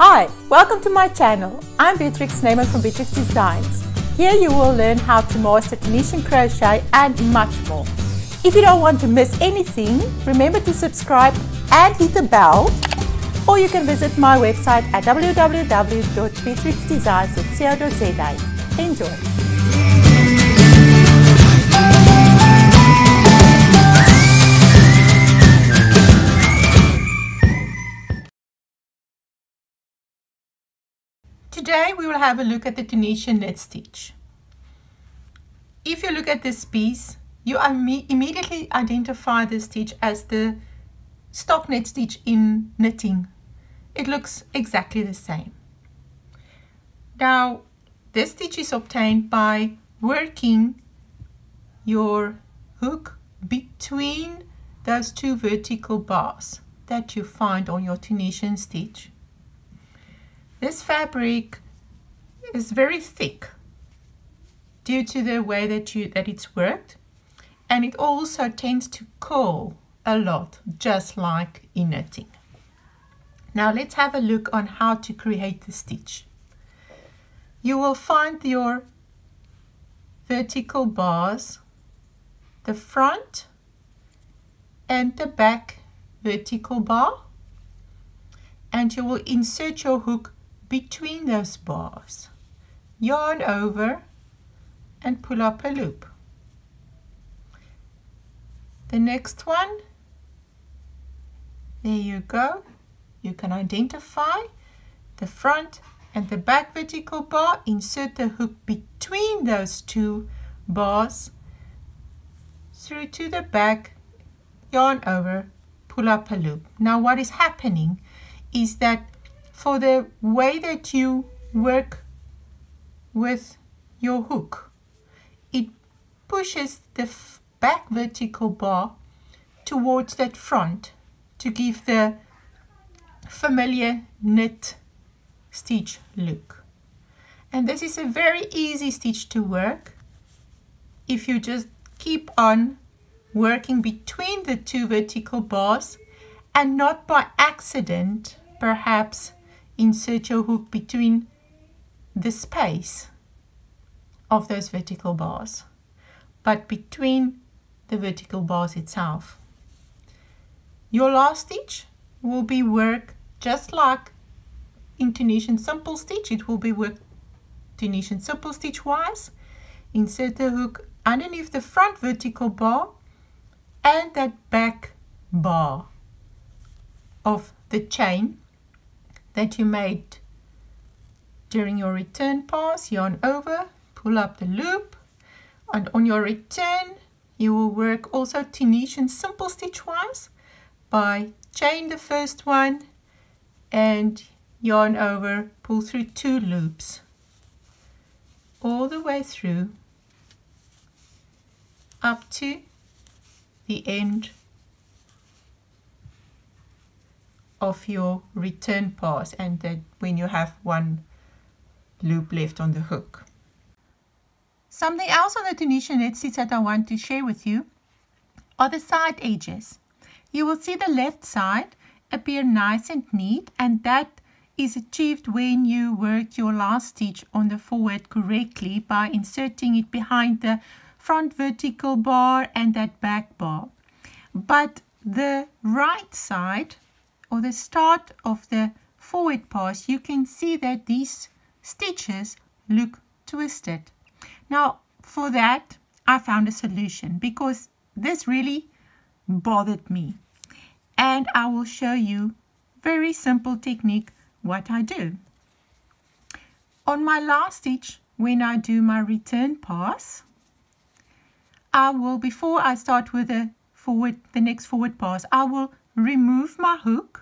Hi, welcome to my channel. I'm Beatrix Neyman from Beatrix Designs. Here you will learn how to master Tunisian crochet and much more. If you don't want to miss anything, remember to subscribe and hit the bell, or you can visit my website at www.beatrixdesigns.co.za. Enjoy! Today we will have a look at the Tunisian Knit Stitch. If you look at this piece, you immediately identify this stitch as the stock knit stitch in knitting. It looks exactly the same. Now, this stitch is obtained by working your hook between those two vertical bars that you find on your Tunisian stitch. This fabric is very thick due to the way that it's worked, and it also tends to curl a lot, just like in knitting. Now let's have a look on how to create the stitch. You will find your vertical bars, the front and the back vertical bar, and you will insert your hook between those bars, yarn over and pull up a loop. The next one, there you go. You can identify the front and the back vertical bar, insert the hook between those two bars, through to the back, yarn over, pull up a loop. Now what is happening is that for the way that you work with your hook, it pushes the back vertical bar towards that front to give the familiar knit stitch look. And this is a very easy stitch to work if you just keep on working between the two vertical bars and not by accident perhaps insert your hook between the space of those vertical bars, but between the vertical bars itself. Your last stitch will be worked just like in Tunisian Simple Stitch. It will be worked Tunisian Simple Stitch wise. Insert the hook underneath the front vertical bar and that back bar of the chain that you made during your return pass. Yarn over, pull up the loop, and on your return you will work also Tunisian Simple Stitch wise by chain the first one and yarn over, pull through 2 loops all the way through up to the end of your return pass, and that when you have 1 loop left on the hook. Something else on the Tunisian knit stitch that I want to share with you are the side edges. You will see the left side appear nice and neat, and that is achieved when you work your last stitch on the forward correctly by inserting it behind the front vertical bar and that back bar. But the right side, or the start of the forward pass, you can see that these stitches look twisted. Now for that I found a solution, because this really bothered me, and I will show you very simple technique what I do. On my last stitch, when I do my return pass, I will, before I start with the next forward pass, I will remove my hook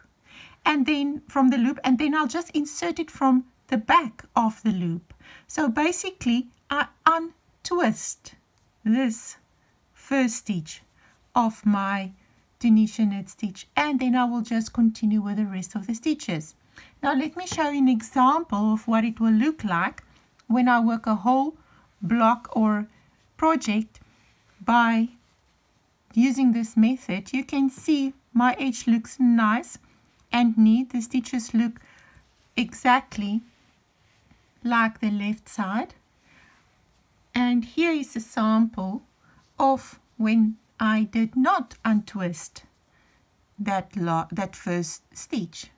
and then from the loop, and then I'll just insert it from the back of the loop. So basically I untwist this first stitch of my Tunisian knit stitch, and then I will just continue with the rest of the stitches. Now let me show you an example of what it will look like when I work a whole block or project by using this method. You can see my edge looks nice and neat. The stitches look exactly like the left side. And here is a sample of when I did not untwist that first stitch.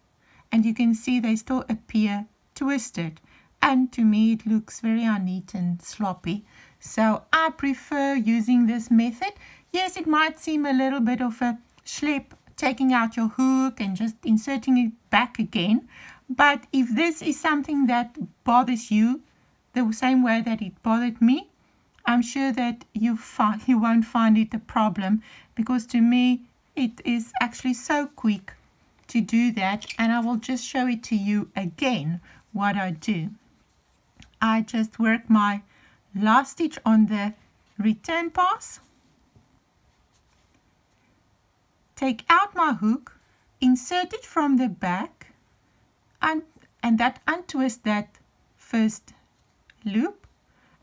And you can see they still appear twisted. And to me it looks very unneat and sloppy. So I prefer using this method. Yes, it might seem a little bit of a schlep, taking out your hook and just inserting it back again. But if this is something that bothers you the same way that it bothered me, I'm sure that you won't find it a problem, because to me it is actually so quick to do that. And I will just show it to you again what I do. I just work my last stitch on the return pass, take out my hook, insert it from the back, and that untwist that first loop,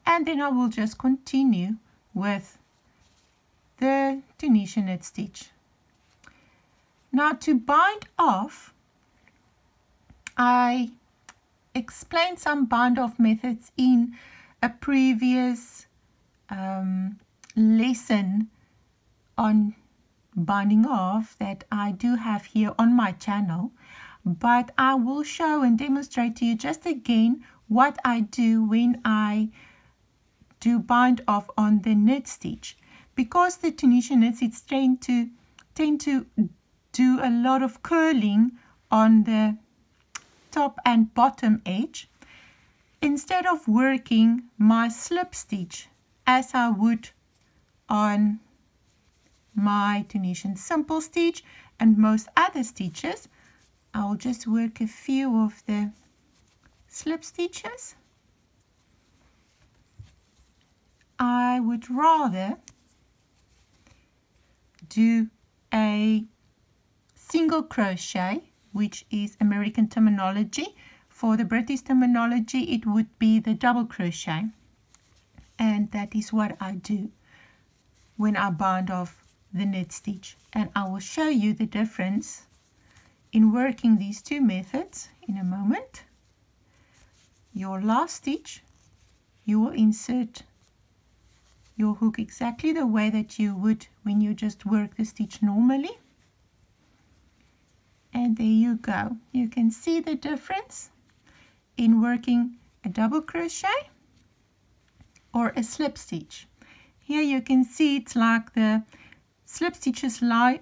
and then I will just continue with the Tunisian knit stitch. Now to bind off, I explained some bind off methods in a previous lesson on binding off that I do have here on my channel, but I will show and demonstrate to you just again what I do when I do bind off on the knit stitch, because the Tunisian knit stitch tend to do a lot of curling on the top and bottom edge. Instead of working my slip stitch as I would on my Tunisian Simple Stitch and most other stitches, I'll just work a few of the slip stitches. I would rather do a single crochet, which is American terminology. For the British terminology, it would be the double crochet. And that is what I do when I bind off the knit stitch. And I will show you the difference in working these two methods in a moment. Your last stitch, you will insert your hook exactly the way that you would when you just work the stitch normally. And there you go. You can see the difference in working a double crochet or a slip stitch. Here you can see it's like the slip stitches lie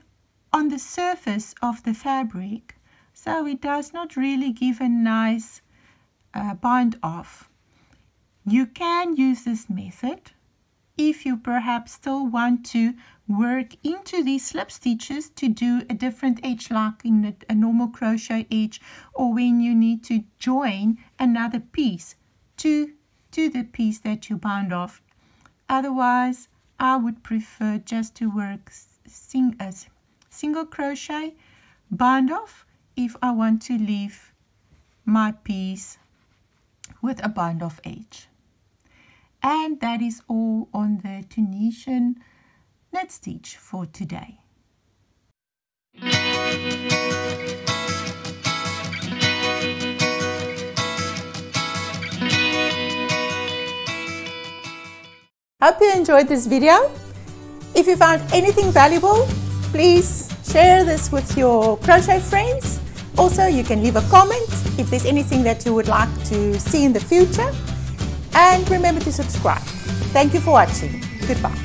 on the surface of the fabric, so it does not really give a nice bind off. You can use this method if you perhaps still want to work into these slip stitches to do a different edge, like in a normal crochet edge, or when you need to join another piece to the piece that you bound off. Otherwise, I would prefer just to work a single crochet bind off if I want to leave my piece with a bind off edge. And that is all on the Tunisian knit stitch for today. Hope you enjoyed this video. If you found anything valuable, please share this with your crochet friends. Also, you can leave a comment if there's anything that you would like to see in the future. And remember to subscribe. Thank you for watching. Goodbye.